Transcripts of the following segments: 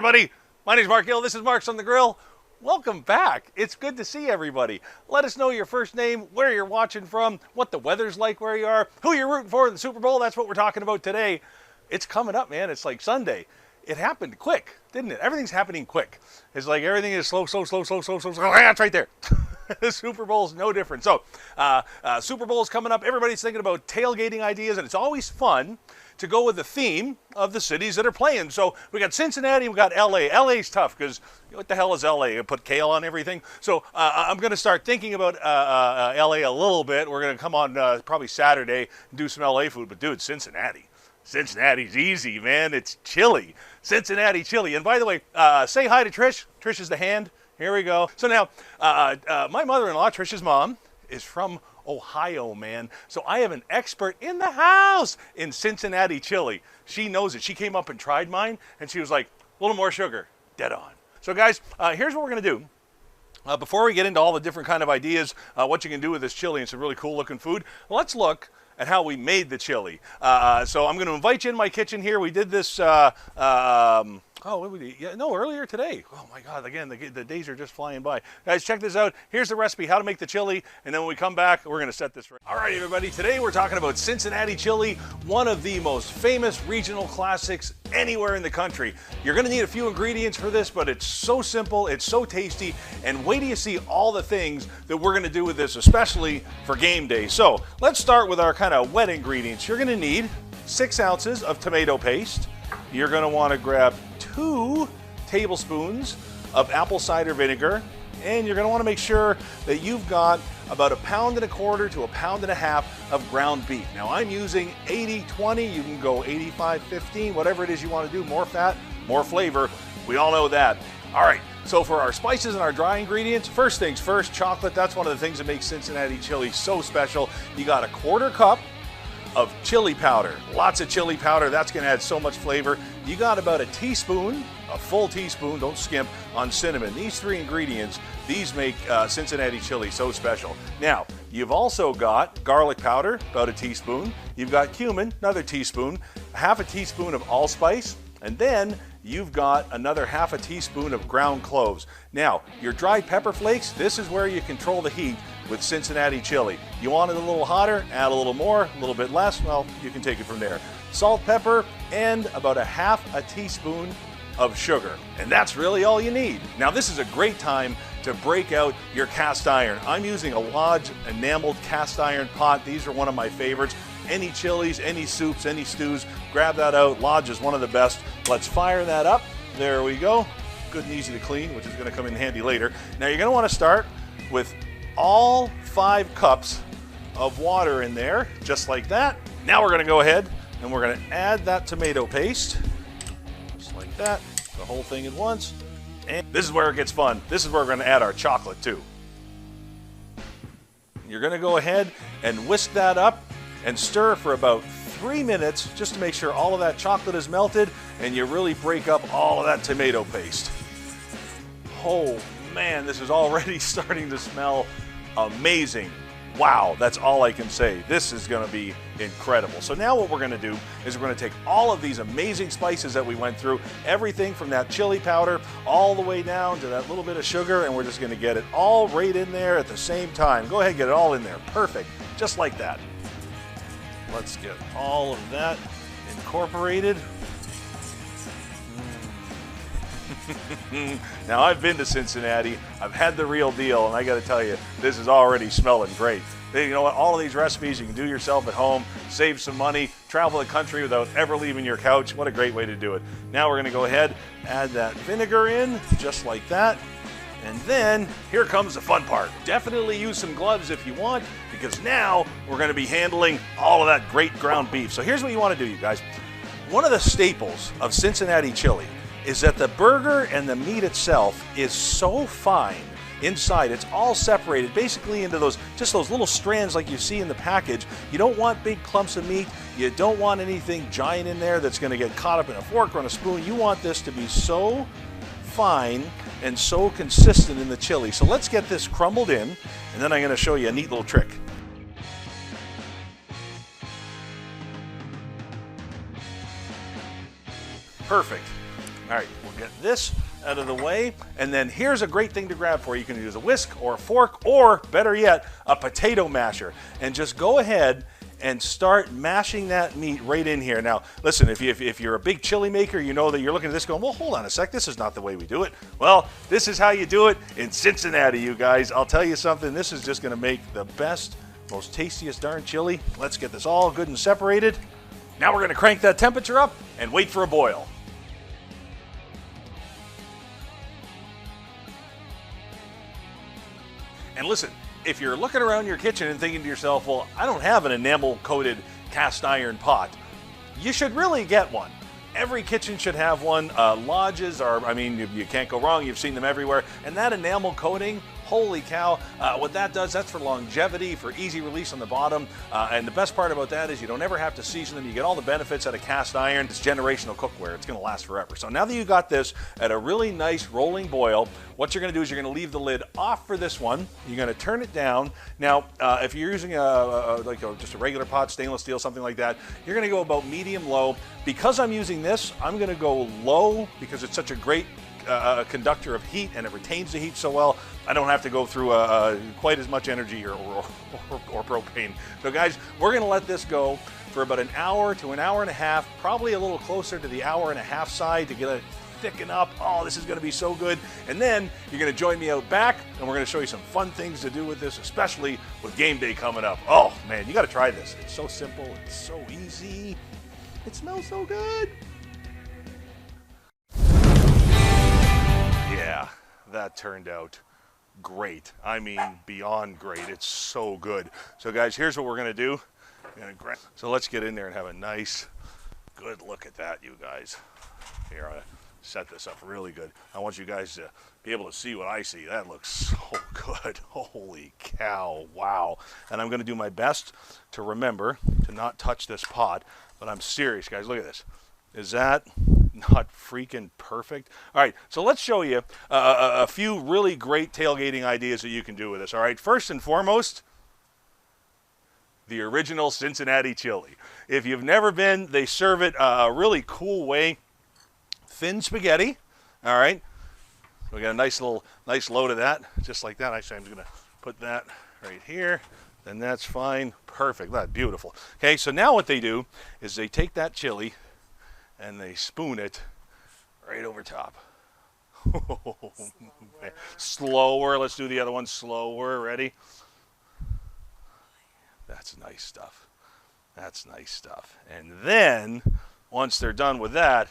everybody. My name is Marc. This is Marc's on the Grill. Welcome back. It's good to see everybody. Let us know your first name, where you're watching from, what the weather's like where you are, who you're rooting for in the Super Bowl. That's what we're talking about today. It's coming up, man. It's like Sunday. It happened quick, didn't it? Everything's happening quick. It's like everything is slow. Ah, it's right there. The Super Bowl's no different. So, Super Bowl's coming up. Everybody's thinking about tailgating ideas, and it's always fun to go with the theme of the cities that are playing. So we got Cincinnati, we got LA. LA's tough because what the hell is LA? You put kale on everything. So I'm going to start thinking about LA a little bit. We're going to come on probably Saturday and do some LA food. But dude, Cincinnati. Cincinnati's easy, man. It's chili. Cincinnati chili. And by the way, say hi to Trish. Trish is the hand. Here we go. So now, my mother-in-law, Trish's mom, is from Ohio, man. So I have an expert in the house in Cincinnati chili. She knows it. She came up and tried mine, and she was like, a little more sugar. Dead on. So guys, here's what we're going to do. Before we get into all the different kind of ideas, what you can do with this chili and some really cool looking food, let's look at how we made the chili. So I'm going to invite you in my kitchen here. We did this, earlier today. Oh my God, again, the days are just flying by. Guys, check this out. Here's the recipe, how to make the chili, and then when we come back, we're going to set this right. All right, everybody, today we're talking about Cincinnati chili, one of the most famous regional classics anywhere in the country. You're going to need a few ingredients for this, but it's so simple, it's so tasty, and wait till you see all the things that we're going to do with this, especially for game day. So let's start with our kind of wet ingredients. You're going to need 6 ounces of tomato paste. You're going to want to grab 2 tablespoons of apple cider vinegar, and you're going to want to make sure that you've got about 1.25 pounds to 1.5 pounds of ground beef. Now I'm using 80-20, you can go 85-15, whatever it is you want to do, more fat, more flavor, we all know that. All right, so for our spices and our dry ingredients, first things first, chocolate. That's one of the things that makes Cincinnati chili so special. You got a 1/4 cup of chili powder. Lots of chili powder, that's gonna add so much flavor. You got about a teaspoon, a full teaspoon, don't skimp, on cinnamon. These 3 ingredients, these make Cincinnati chili so special. Now, you've also got garlic powder, about a teaspoon. You've got cumin, another teaspoon, 1/2 teaspoon of allspice, and then you've got another 1/2 teaspoon of ground cloves. Now, your dried pepper flakes, this is where you control the heat with Cincinnati chili. You want it a little hotter, add a little more, a little bit less, well, you can take it from there. Salt, pepper, and about 1/2 teaspoon of sugar. And that's really all you need. Now, this is a great time to break out your cast iron. I'm using a Lodge enameled cast iron pot. These are one of my favorites. Any chilies, any soups, any stews, grab that out. Lodge is one of the best. Let's fire that up. There we go. Good and easy to clean, which is going to come in handy later. Now, you're going to want to start with all 5 cups of water in there, just like that. Now we're going to go ahead and we're going to add that tomato paste, just like that, the whole thing at once. And this is where it gets fun. This is where we're going to add our chocolate too. You're going to go ahead and whisk that up and stir for about 3 minutes just to make sure all of that chocolate is melted and you really break up all of that tomato paste. Oh man, this is already starting to smell amazing. Wow, that's all I can say. This is going to be incredible. So now what we're going to do is we're going to take all of these amazing spices that we went through, everything from that chili powder all the way down to that little bit of sugar, and we're just going to get it all right in there at the same time. Go ahead and get it all in there. Perfect. Just like that. Let's get all of that incorporated. Now, I've been to Cincinnati, I've had the real deal, and I got to tell you, this is already smelling great. You know what, all of these recipes you can do yourself at home, save some money, travel the country without ever leaving your couch. What a great way to do it. Now we're going to go ahead, add that vinegar in, just like that. And then, here comes the fun part. Definitely use some gloves if you want, because now we're going to be handling all of that great ground beef. So here's what you want to do, you guys. One of the staples of Cincinnati chili is that the burger and the meat itself is so fine inside. It's all separated basically into those little strands like you see in the package. You don't want big clumps of meat. You don't want anything giant in there that's going to get caught up in a fork or on a spoon. You want this to be so fine and so consistent in the chili. So let's get this crumbled in, and then I'm going to show you a neat little trick. Perfect. All right, we're get this out of the way, and then here's a great thing to grab for you. You can use a whisk or a fork, or better yet, a potato masher, and just go ahead and start mashing that meat right in here. Now, listen, if you're a big chili maker, you know that you're looking at this going, well, hold on a sec, this is not the way we do it. Well, this is how you do it in Cincinnati, you guys. I'll tell you something, this is just gonna make the best, most tastiest darn chili. Let's get this all good and separated. Now we're gonna crank that temperature up and wait for a boil. And listen, if you're looking around your kitchen and thinking to yourself, well, I don't have an enamel-coated cast iron pot, you should really get one. Every kitchen should have one. Lodges are, I mean, you can't go wrong. You've seen them everywhere. And that enamel coating, holy cow, what that does, that's for longevity, for easy release on the bottom. And the best part about that is you don't ever have to season them. You get all the benefits out of cast iron. It's generational cookware. It's going to last forever. So now that you got this at a really nice rolling boil, what you're going to do is you're going to leave the lid off for this one. You're going to turn it down. Now, if you're using just a regular pot, stainless steel, something like that, you're going to go about medium-low. Because I'm using this, I'm going to go low because it's such a great conductor of heat and it retains the heat so well. I don't have to go through quite as much energy or propane. So guys, we're going to let this go for about an hour to an hour and a half, probably a little closer to the hour and a half side to get it thicken up. Oh, this is going to be so good. And then you're going to join me out back and we're going to show you some fun things to do with this, especially with game day coming up. Oh man, you got to try this. It's so simple. It's so easy. It smells so good. Yeah, that turned out great. I mean, beyond great. It's so good. So guys, here's what we're going to do. So let's get in there and have a nice, good look at that, you guys. Here, I'm going to set this up really good. I want you guys to be able to see what I see. That looks so good. Holy cow, wow. And I'm going to do my best to remember to not touch this pot, but I'm serious, guys. Look at this. Is that not freaking perfect? All right, so let's show you a few really great tailgating ideas that you can do with this. All right, first and foremost, the original Cincinnati chili. If you've never been, they serve it a really cool way. Thin spaghetti, all right. We got a nice load of that, just like that. Actually, I'm just gonna put that right here. Then that's fine, perfect, that's beautiful. Okay, so now what they do is they take that chili and they spoon it right over top. Slower, let's do the other one slower, ready? That's nice stuff. That's nice stuff. And then, once they're done with that,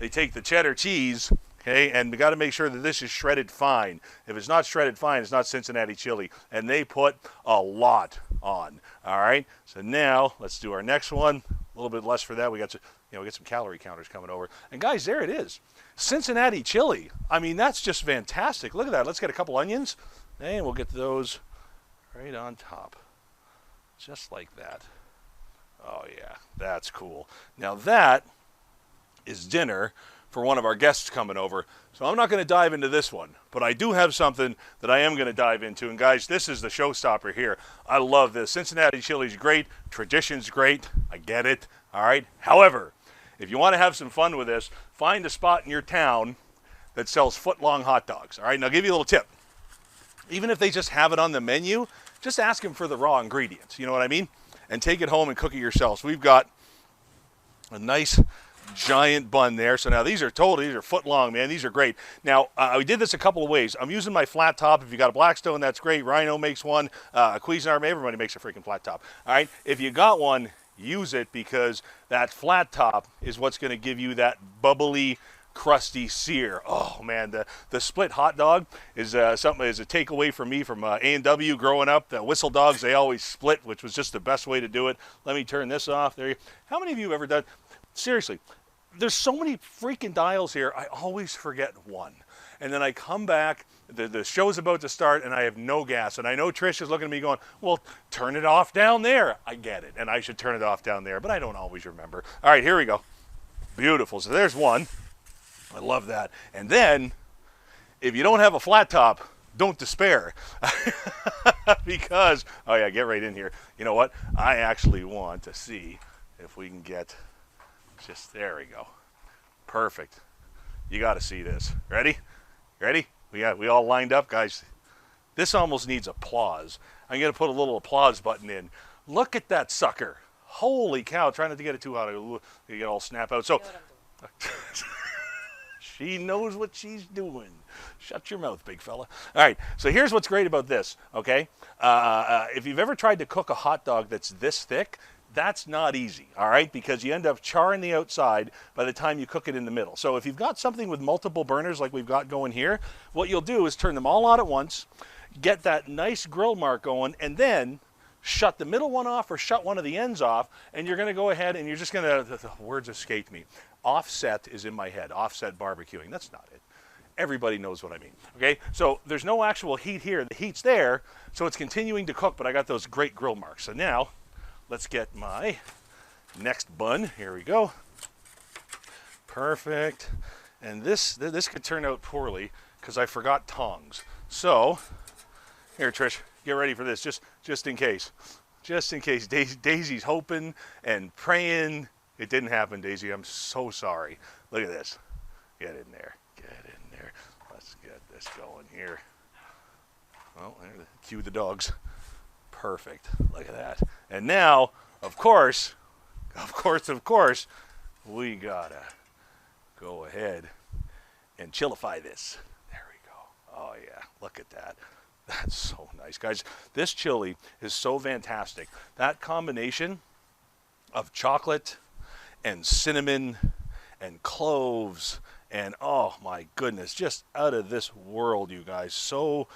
they take the cheddar cheese, okay, and we got to make sure that this is shredded fine. If it's not shredded fine, it's not Cincinnati chili. And they put a lot on, all right? So now, let's do our next one. A little bit less for that. We got we get some calorie counters coming over. And guys, there it is. Cincinnati chili. I mean, that's just fantastic. Look at that. Let's get a couple onions, and we'll get those right on top. Just like that. Oh, yeah. That's cool. Now, that is dinner for one of our guests coming over. So I'm not going to dive into this one, but I do have something that I am going to dive into. And guys, this is the showstopper here. I love this. Cincinnati chili's great. Tradition's great. I get it. All right. However, if you want to have some fun with this, find a spot in your town that sells foot-long hot dogs. All right. Now, I'll give you a little tip. Even if they just have it on the menu, just ask them for the raw ingredients. You know what I mean? And take it home and cook it yourself. So we've got a nice giant bun there. So now these are foot long, man. These are great. Now, we did this a couple of ways. I'm using my flat top. If you got a Blackstone, that's great. Rhino makes one. Cuisinart, everybody makes a freaking flat top. All right. If you got one, use it, because that flat top is what's going to give you that bubbly, crusty sear. Oh man, the split hot dog is something is a takeaway for me from A&W growing up. The whistle dogs, they always split, which was just the best way to do it. Let me turn this off. There you. How many of you have ever done? Seriously, there's so many freaking dials here. I always forget one, and then I come back. The show's about to start, and I have no gas. And I know Trish is looking at me going, well, turn it off down there. I get it, and I should turn it off down there, but I don't always remember. All right, here we go. Beautiful. So there's one. I love that. And then, if you don't have a flat top, don't despair. Because, oh yeah, get right in here. You know what? I actually want to see if we can get just, there we go. Perfect. You got to see this. Ready? Ready? We all lined up, guys. This almost needs applause. I'm going to put a little applause button in. Look at that sucker. Holy cow. Trying not to get it too hot. You get all snap out. So, she knows what she's doing. Shut your mouth, big fella. All right, so here's what's great about this, okay? If you've ever tried to cook a hot dog that's this thick, that's not easy, all right? Because you end up charring the outside by the time you cook it in the middle. So if you've got something with multiple burners like we've got going here, what you'll do is turn them all on at once, get that nice grill mark going, and then shut the middle one off or shut one of the ends off, and you're going to go ahead and you're just going to, the words escaped me. Offset is in my head, offset barbecuing. That's not it. Everybody knows what I mean, okay? So there's no actual heat here. The heat's there, so it's continuing to cook, but I got those great grill marks. So now, let's get my next bun. Here we go. Perfect. And this could turn out poorly because I forgot tongs. So, here, Trish, get ready for this, just in case. Just in case. Daisy's hoping and praying. It didn't happen, Daisy. I'm so sorry. Look at this. Get in there. Get in there. Let's get this going here. Well, cue the dogs. Perfect. Look at that. And now, of course, we gotta go ahead and chillify this. There we go. Oh yeah, look at that. That's so nice, guys. This chili is so fantastic. That combination of chocolate and cinnamon and cloves and oh my goodness, just out of this world, you guys. So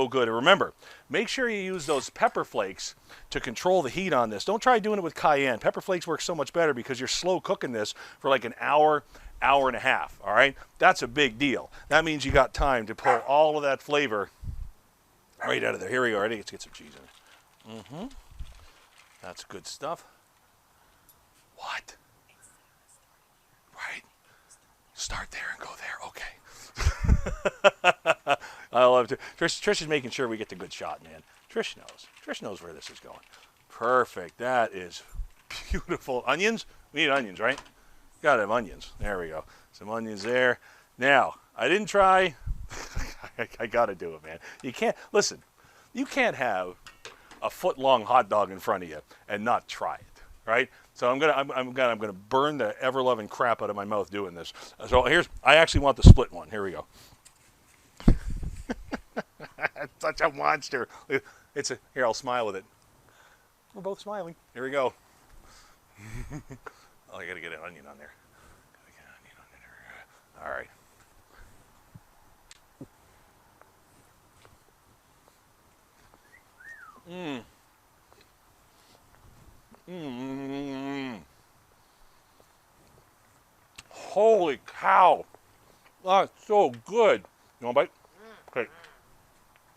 good. And remember, make sure you use those pepper flakes to control the heat on this. Don't try doing it with cayenne. Pepper flakes work so much better because you're slow cooking this for like an hour and a half, all right? That's a big deal. That means you got time to pull all of that flavor right out of there. Here we go. Ready? Let's get some cheese in it. That's good stuff. What? Right? Start there and go there. Okay. I love it. Trish is making sure we get the good shot, man. Trish knows. Trish knows where this is going. Perfect. That is beautiful. Onions? We need onions, right? Gotta have onions. There we go. Some onions there. Now, I didn't try. I gotta do it, man. You can't, listen, you can't have a foot-long hot dog in front of you and not try it, right? So I'm gonna burn the ever-loving crap out of my mouth doing this. So I actually want the split one. Here we go. Such a monster. Here, I'll smile with it. We're both smiling. Here we go. Oh, I gotta get an onion on there. All right. Holy cow. That's so good. You want a bite? Okay.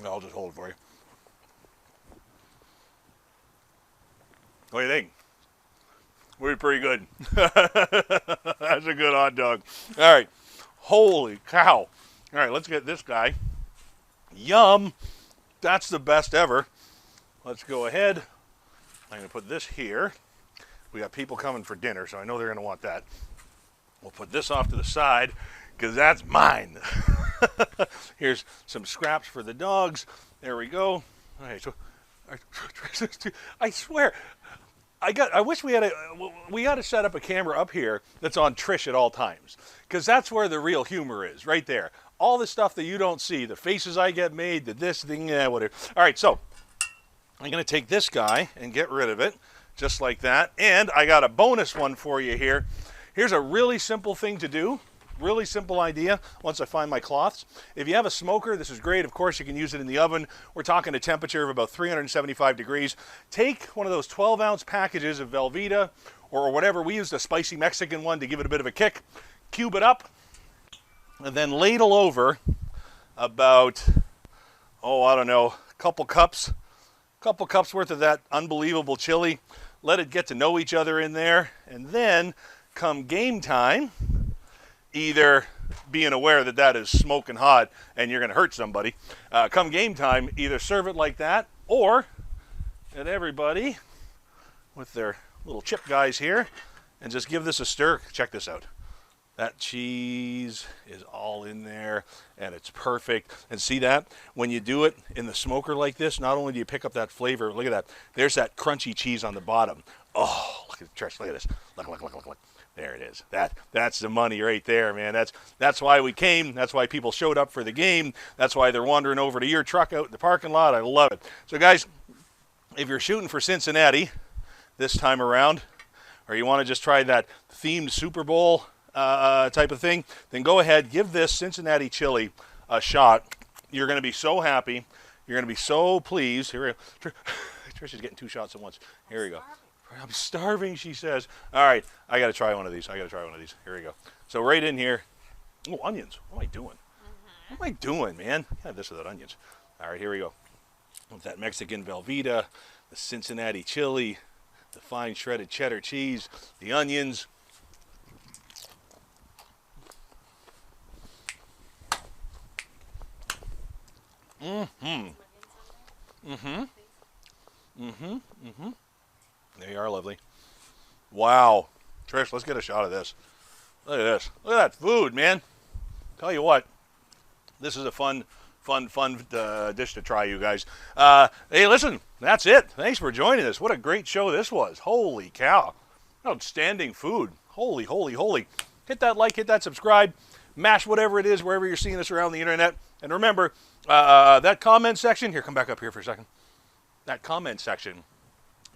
No, I'll just hold it for you. What do you think? We're pretty good. That's a good hot dog. All right. Holy cow. All right, let's get this guy. Yum. That's the best ever. Let's go ahead. I'm going to put this here. We got people coming for dinner, so I know they're going to want that. We'll put this off to the side because that's mine. Here's some scraps for the dogs. There we go. All right, so I swear, I wish we got to set up a camera up here that's on Trish at all times because that's where the real humor is, right there. All the stuff that you don't see, the faces I get made, the this thing, yeah, whatever. All right, so I'm going to take this guy and get rid of it just like that. And I got a bonus one for you here. Here's a really simple thing to do. Really simple idea once I find my cloths. If you have a smoker, this is great. Of course, you can use it in the oven. We're talking a temperature of about 375 degrees. Take one of those 12-ounce packages of Velveeta or whatever. We used a spicy Mexican one to give it a bit of a kick. Cube it up and then ladle over about, I don't know, a couple cups worth of that unbelievable chili. Let it get to know each other in there. And then come game time, either being aware that that is smoking hot and you're going to hurt somebody, come game time, either serve it like that or at everybody with their little chip guys here and just give this a stir. Check this out. That cheese is all in there, and it's perfect. And see that? When you do it in the smoker like this, not only do you pick up that flavor, look at that. There's that crunchy cheese on the bottom. Oh, look at Trish, look at this. Look. There it is. That's the money right there, man. That's why we came. That's why people showed up for the game. That's why they're wandering over to your truck out in the parking lot. I love it. So, guys, if you're shooting for Cincinnati this time around, or you want to just try that themed Super Bowl type of thing, then go ahead, give this Cincinnati chili a shot. You're going to be so happy. You're going to be so pleased. Here we go. Trisha's getting 2 shots at once. Here we go. I'm starving, she says. All right, I got to try one of these. Here we go. So right in here. Oh, onions. What am I doing? What am I doing, man? Have this without onions. All right, here we go. With that Mexican Velveeta, the Cincinnati chili, the fine shredded cheddar cheese, the onions. There you are, lovely. Wow. Trish, let's get a shot of this. Look at this. Look at that food, man. Tell you what, this is a fun dish to try, you guys. Hey, listen, that's it. Thanks for joining us. What a great show this was. Holy cow. Outstanding food. Holy. Hit that like, hit that subscribe. Mash whatever it is wherever you're seeing us around the internet. And remember, that comment section, here, come back up here for a second. That comment section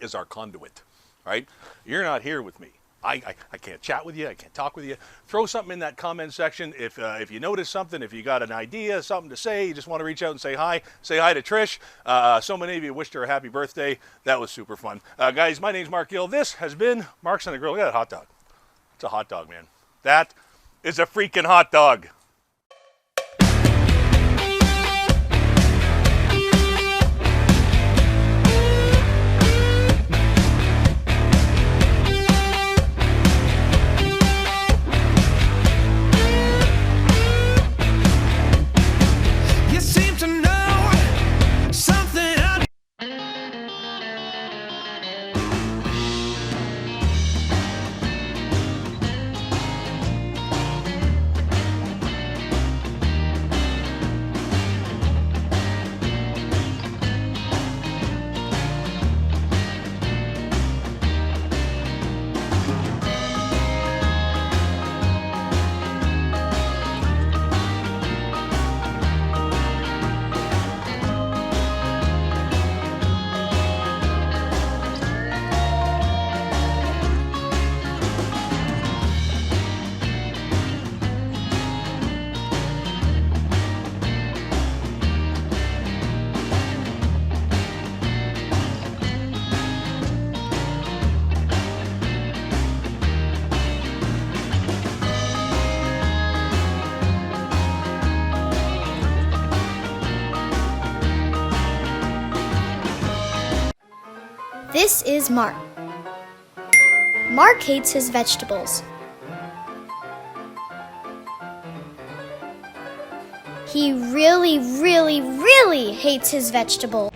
is our conduit, right? You're not here with me. I can't chat with you. I can't talk with you. Throw something in that comment section. If you notice something, if you got an idea, something to say, you just want to reach out and say hi. Say hi to Trish. So many of you wished her a happy birthday. That was super fun. Guys, my name's Marc Gill. This has been Marc's on the Grill. Look at that hot dog. It's a hot dog, man. That is a freaking hot dog. This is Marc. Marc hates his vegetables. He really hates his vegetables.